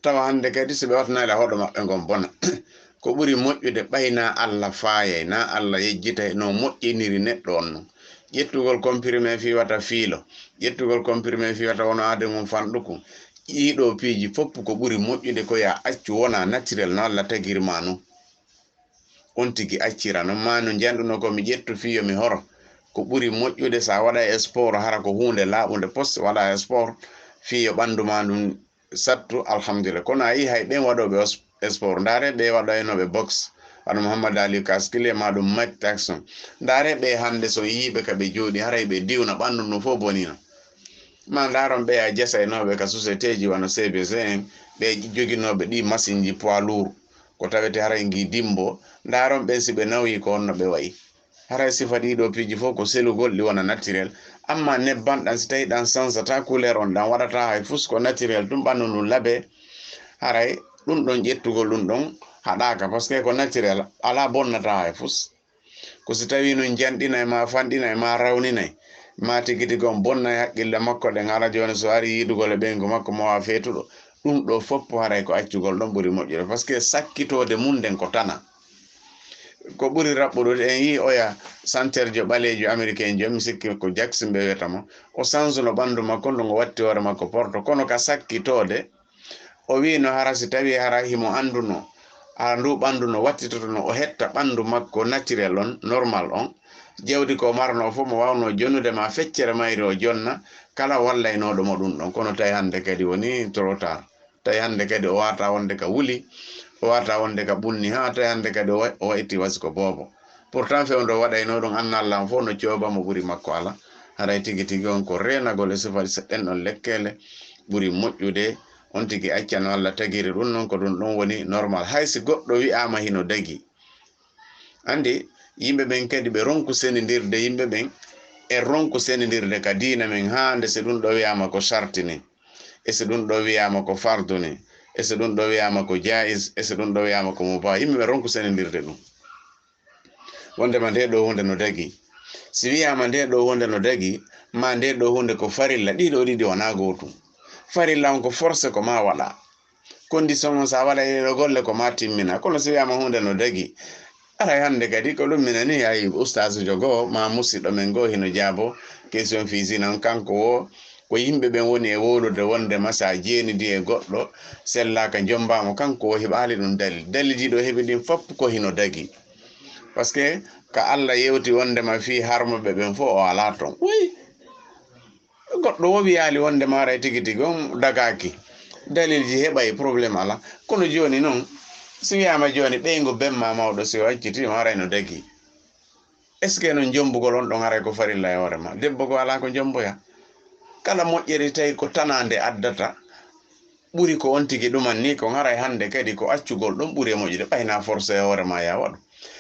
tawa hande kadi so ɓe wattanayla hoɗo maɓɓe gon bona ko ɓuri moƴƴude ɓayna Allah faayay na Allah yejjitay no moƴƴiniri neɗɗo on non ƴettugol comprimé fi wata fiilo ƴettugol comprimé fi wata wono ade mum fanɗukum ɗiɗo piiji foppu ko ɓuri moƴƴude ko ya accu wona naturel no Allah tagirma non on tigi accira non ma no janɗuno ko mi ƴettu fiyo mi horo ko ɓuri moƴƴude sa waɗa e sport hara ko hunde laaɓude poste waɗa e sport fiyo ɓandu ma ɗum sattu alhamdulillah kono a yi hay ɓen waɗoɓe sport ndaare ɓe waɗaynoɓe box wano Mouhammad Ali Kaskile ma ɗum Mike Tyson ndaare ɓe hande so yiɓe ka ɓe jooɗi haray ɓe diwna ɓandu ɗum fof bonino ma ndaron ɓe a jasaynoɓe ka société ji wano CBC en ɓe joguinoɓe ɗi machine ji poids lourd ko tawete haray gui dimbo ndaron ɓen si ɓe nawi ko onno ɓe wayi haray sifa ɗiɗo piiji fof ko selugol ɗi wona naturel amma nebban ɗan si tawi ɗan sansata couleur on ɗan waɗata hay fus ko naturel ɗum ɓandu ndun laabe haray ɗum ɗon ƴettugol ɗum ɗon haɗaka par ce que ko naturel ala bonnata hay fus ko si tawi no janɗinay ma fanɗinay ma rawninay ma tigi tigi on bonnay haqqille makko ɗen ala joni so ari yiɗugol e ɓeygu makko mo wawa feetuɗo ɗum ɗo foppo haray ko accugol ɗon ɓuri moƴƴude par ce que sakkitode mum nden ko tana ko ɓuri raɓɓuɗude en yi oya santerjo ɓalejo américain jo mi sikki ko Jackson ɓe wiyatamo o sange no ɓandu makko ndu ngo watti hoore makko porto kono ka sakkitode o wi no hara si tawi hara himo anduno a ndu ɓandu no wattitoto no o hetta ɓandu makko naturel on normal on jawdi ko marno fof mo wawno jonnude ma feccere mayri o jonna kala wallaynoɗo mo ɗum ɗon kono tawi hande kadi woni trop tard tawi hande kadi o wata wonde ka wuli o wata wonde ka ɓunni ha tawi hande kadi o wayti wasi ko boobo pourtant fewndo waɗayno ɗum annallam fof no cooba mo ɓuri makko ala haray tigi tigi on ko renagol e sifati seɗɗen ɗon lekkele ɓuri moƴƴude on tigi accano Allah tagiri ɗum noon ko ɗum ɗon woni normal haysi goɗɗo wi'ama hino dagi andi yimɓe ɓen kadi ɓe ronku senidirde yimɓe ɓen e ronku senidirde ka diina men hande so ɗum ɗo wiyama ko sartini e so ɗum ɗo wiyama ko farduni e so ɗum ɗo wiyama ko jais e so ɗum ɗo wiyama ko muba yimɓe ɓe ronku senidirde ɗum wondema nde ɗo hunde no dagi si wiyama nde ɗo hunde no dagi ma nde ɗo hunde ko farilla ɗiɗo ɗiɗi wona gotum farilla on ko forcé ko ma waɗa condition on sa waɗa ɗeɗo golle ko ma timmina kono si wiyama hunde no dagi aray hande kadi ko ɗum minani yayi oustaz jogo ma musidɗo men go hino jaabo question fisine on kanko o ko yimɓe ɓen woni e wolude wondema sa jeenidi e goɗɗo sellaka jombamo kanko o heɓali ɗum dalil ji ɗo heeɓi ɗin fopp ko hino dagi par ce que ka Allah yewti wondema fi harmoɓe ɓen fof o ala ton oui goɗɗo wo wiyali wondema aray tigi tigi on dagaki dalil ji heɓay probléme ala kono joni noon si wiyama joni ɓeygu bemma mawɗo si o accitima aray no dagi est ce que no jombugol on ɗon aray ko farilla e hoorema debbo ko ala ko jomboya kala moƴƴere tawi ko tanande addata ɓuri ko on tigi ɗuman ni ko haray hande kadi ko accugol ɗum ɓuri e moƴƴude ɓayna forcé hoore ma ya waɗu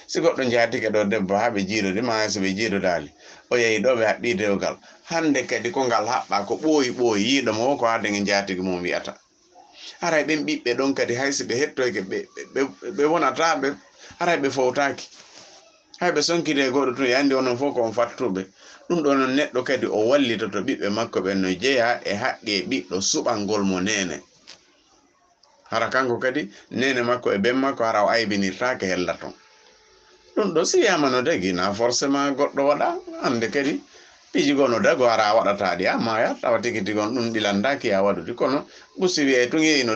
si goɗɗo jaatike ɗo debbo ha ɓe jiiɗode ma so ɓe jiiɗodali o yehi ɗo ɓe haɓɓi dewgal hande kadi ko ngal haɓɓa ko ɓooyi yiiɗo mo ko hade nge jaatigi mum wiyata haray ɓen ɓiɓɓe ɗon kadi haysi ɓe hettoyke ɓe wonata ɓe haray ɓe fowtaki hay ɓe sonkide goɗɗo tun yandi onon fof ko on fattuɓe ɗum ɗo non neɗɗo kadi o wallitoto ɓiɓɓe makko ɓen no jeeya e haqqi e ɓiɗɗo suɓalngol mo nene hara kanko kadi nene makko e ben makko hara o aybinirtake hella ton ɗum ɗo si wiyama no dagi na forcément goɗɗo waɗa hande kadi piji goo no dago hara waɗataɗi amma ya tawa tigi tigon ɗum ɗilandaki ya waɗude kono ɓusi wiye tun yehi no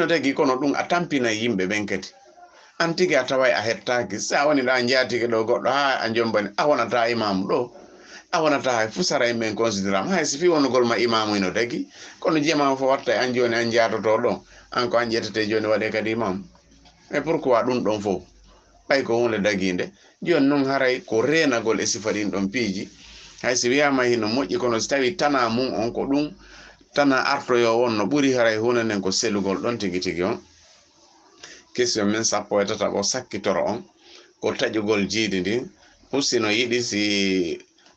dagi kono ɗum a tampina yimɓe ɓen kadi an tigi a taway a hettaki sa woni ɗo a jatike ɗo goɗɗo ha a jombani a wonata imamu ɗo a wonata hay fusara yimɓen considérama hay si fi wonugol ma imamu ino dagi kono jiyama fo watta an joni an jatoto ɗo an ko an ƴettete joni waɗe kadi imamu mais pourquoi ɗum ɗon fof ɓay ko hunde daginde joni noon haray ko renagol e sifa ɗin ɗon piiji hay si wiyama hino moƴƴi kono so tawi tana mum on ko ɗum tana artoyo won no ɓuri haray hunde nden ko selugol ɗon tigi tigi on question men sappo e tataɓo sakkitoro on ko taƴugol jiidi ndin hustino yiɗi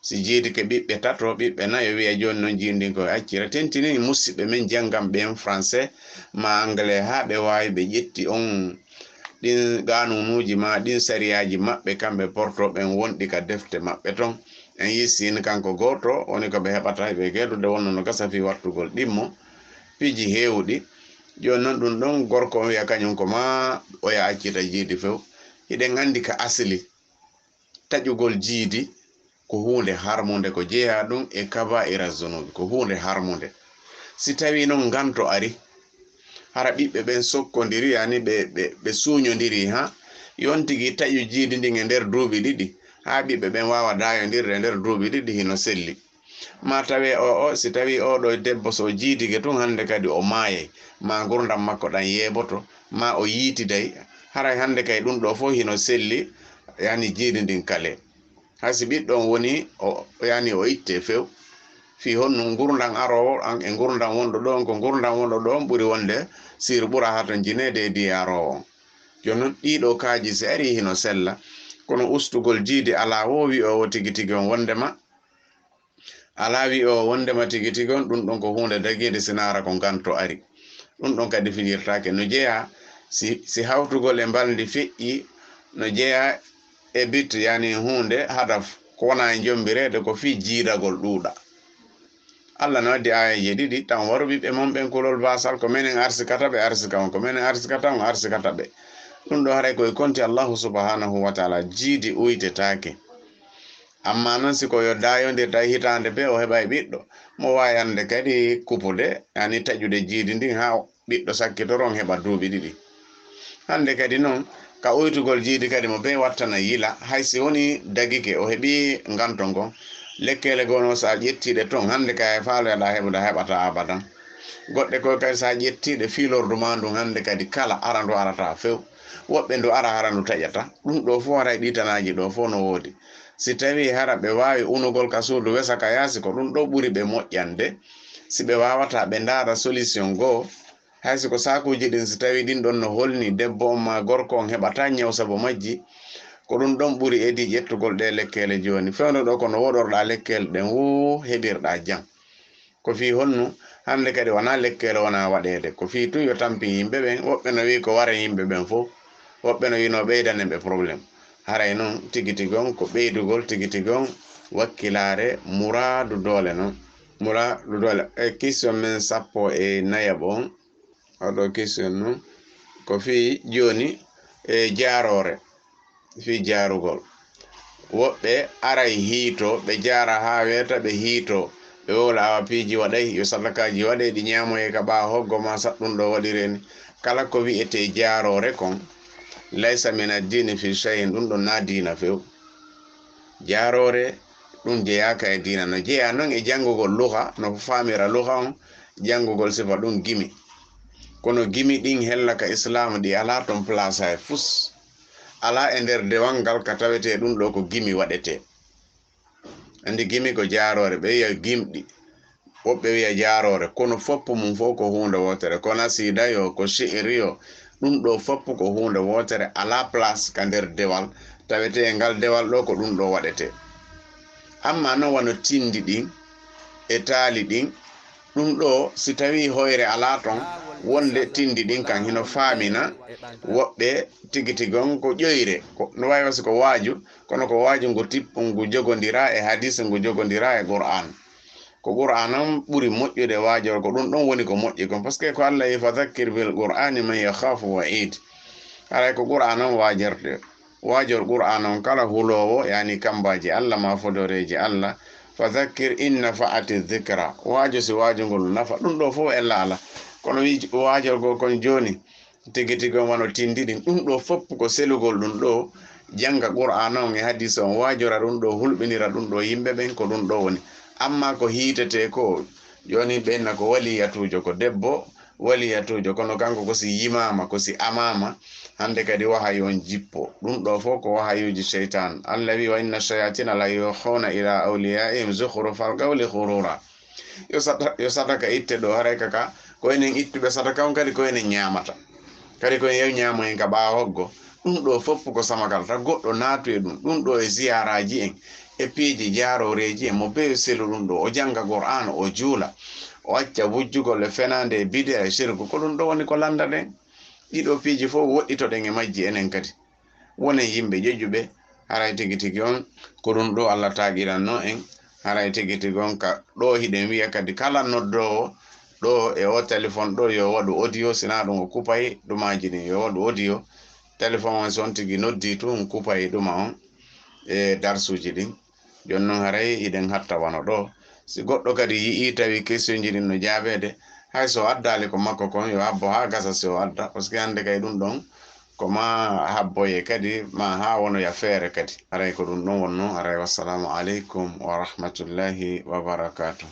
si jiidike ɓiɓɓe tato ɓiɓɓe nayo wiya joni noon jiidin koye accira tentini musidɓe men janggam ɓen français ma anglais ha ɓe wawi ɓe ƴetti on ɗin ganunuji ma ɗin sariyaji maɓɓe kamɓe porto ɓen wonɗi ka defte maɓɓe ton en yi sine kanko goto woni ko ɓe heɓata ɓe geɗude wonno no gasa fi wattugol ɗimmo piiji hewɗi joni noon ɗum ɗon gorko on wiya kañum ko ma oya accita jiidi few hiɗen andi ka asli taƴugol jiidi ko hunde harmude ko jeeya ɗum e kaba ira zunubi ko hunde harmude si tawi noon ganto ari hara ɓiɓɓe ɓen sokkodiri yani ɓe suñodiri ha yontigi taƴu jiidi ndin e nder duuɓi ɗiɗi ha ɓiɓɓe ɓen wawa dayodirde e nder duuɓi ɗiɗi hino selli ma tawi si tawi oɗo debbo so jiidige tun hande kadi o maayay ma gurdam makko ɗan yeɓoto ma o yiitiday haray hande kay ɗum ɗo fof hino selli yani jiidi ndin kale haysi ɓiɗɗon woni yani o itte few fi honno gurdam arowo an e gurdam wonɗo ɗon ko gurdam wonɗo ɗon ɓuri wonde sir ɓura ha to jinede e diyarowo on joni noon ɗiɗo kaaji si ari hino sella kono ustugol jiidi ala wo wi o tigi tigi on wondema ala wi o wondema tigi tigi on ɗum ɗon ko hunde dagide sinara ko ganto ari ɗum ɗon kadi fijirtake no jeeya si hawtugol e mbaldi feƴƴi no jeeya e bit yani hunde hadaf ko wona e jombirede ko fi jiidagol ɗuuɗa Allah no waddi ayaji ɗiɗi tan waru ɓiɓɓe mon ɓen kulol basal ko menen arsikata ɓe arsika on ko menen arsikata on arsikata ɓe ɗum ɗo haray koye konti Allahu subhanahu wa taala jiidi uytetake amma noon siko yo dayodirta hitande be o heɓa e ɓiɗɗo mo wawi hande kadi kupude yani taƴude jiidi ndin ha ɓiɗɗo sakkitoron heɓa duuɓi ɗiɗi hande kadi noon ka uytugol jiidi kadi mo be wattana yila haysi woni dagike o heɓi ganton gon lekkele gono sa ƴettiɗe ton hande ka e faaloyaɗa heɓude heɓata abadan goɗɗe koye kadi sa ƴettiɗe filordu ma ndun hande kadi kala ara ndu arata few woɓɓe ndu ara hara ndu taƴata ɗum ɗo fof haray ɗitanaji ɗo fof no woodi si tawi hara ɓe wawi unugol ka suudu wesa ka yaasi ko ɗum ɗo ɓuri ɓe moƴƴande si ɓe wawata ɓe ndaara solution goo haysi ko sakuji ɗin si tawi ɗin ɗon no holni debbo on ma gorko on heɓata ñaw sabo majji ko ɗum ɗon ɓuri edi ƴettugol ɗe lekkele joni fewno ɗo kono woɗorɗa lekkele ɗen wu heɓirɗa jam ko fi honnu hande kadi wona lekkele wona waɗede ko fi tun yo tampi yimɓe ɓen woɓɓe no wi ko ware yimɓe ɓen fof woɓɓe no wino ɓeydane ɓe probléme haray noon tigi tigon ko ɓeydugol tigi tigon wakkilare muradu doole noon muradu doole e question men sappo e nayaɓo on oɗo question noon ko fi joni e jaarore fi jaarugol woɓɓe aray hiito ɓe jaara ha weeta ɓe hiito ɓe wola awa piiji waɗay yo sadakaji waɗe ɗi ñamoye ka ɓa hoggo ma saɗɗum ɗo waɗireni kala ko wi'ete jaarore kon laysa min addini fi shay'in ɗum ɗon na diina few jaarore ɗum jeyaka e diina no jeeya noon e janngugol luha no famira luha on janngugol sifa ɗum gimi kono gimi ɗin hellaka islam ɗi ala ton place hay fus ala e nder dewal ngal ka tawete ɗum ɗo ko gimi waɗete andi gimi ko jaarore ɓe wiya gimɗi woɓɓe wiya jaarore kono foppu mum fof ko hunde wotere kono sida yo ko shi'iri yo ɗum ɗo foppu ko hunde wotere ala place ka nder dewal tawete ngal dewal ɗo ko ɗum ɗo waɗete amma non wano tindi ɗin e taali ɗin ɗum ɗo si tawi hoyre ala ton wonde tindi ɗin kan hino faamina woɓɓe tigi tigon ko ƴoyre no wawi wasi ko waaju kono ko waaju ngu jogodira e hadise ngu jogodira e qur'an ko qur'an on ɓuri moƴƴude waajor ko ɗum ɗon woni ko moƴƴi kon par ce que ko allah yi fadakkir bil qur'ani man yakhafu wa'id haray ko qur'an on waajorde waajor qur'an on kala hulowo yani kambaji allah ma fodoreji allah fadakkir in nafa'ati dhikra waajo si waajongol nafa ɗum ɗo fof ella ala kono wi waajorgol kon joni tigi tigi on wano tindiɗin ɗum ɗo foppu ko selugol ɗum ɗo janga qur'an on e hadise on waajora ɗum ɗo hulɓinira ɗum ɗo yimɓe ɓen ko ɗum ɗo woni amma ko hiitete ko joni ɓenna ko waliyatujo ko debbo waliyatujo kono kanko ko si yimama ko si amama hande kadi wahayi on jippo ɗum ɗo fof ko wahayuji cheytan allah wi wa inna shayatina la yuhuna ila awliyaihim zukhrufal qawli ghurura yo sadaka itte ɗo haray kaka ko enen ittuɓe sadaka on kadi ko enen ñamata kadi ko en yew ñamo en ka ɓawa hoggo ɗum ɗo foppu ko samakal ta goɗɗo naatu e ɗum ɗo e ziyaraji en e piiji jaaroreji en mo beyo selu ɗum ɗo o janga qur'an o juula o acca wujjugol e fenande e bide e shirku ko ɗum ɗo woni ko landa ɗen ɗiɗo piiji fof woɗɗitoɗen e majji enen kadi wonen yimɓe ƴoƴuɓe haray tigi tigi on ko ɗum ɗo allah taqiranno en haray tigi tigi on ka ɗo hiɗen wiya kadi kala noddowo ɗo e o téléphone ɗo yo waɗu audio sina ɗum o kupay ɗumaji ɗin yo waɗu audio téléphone on son tigi noddi tu kupay ɗuma on e darsuji ɗin jon noon haray iɗen hatta wano ɗo si goɗɗo kadi yii tawi question ji ɗin no jaabede hay so addali ko makko kon yo habbo ha gasa si o adda par ce que hande kay ɗum ɗon ko ma habboye kadi ma ha wonoya feere kadi haray ko ɗum ɗon wonno haray wassalamu aleykum wa rahmatullahi wa barakatuh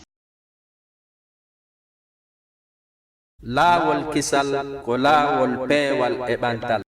laawol kisal ko laawol peewal e ɓantal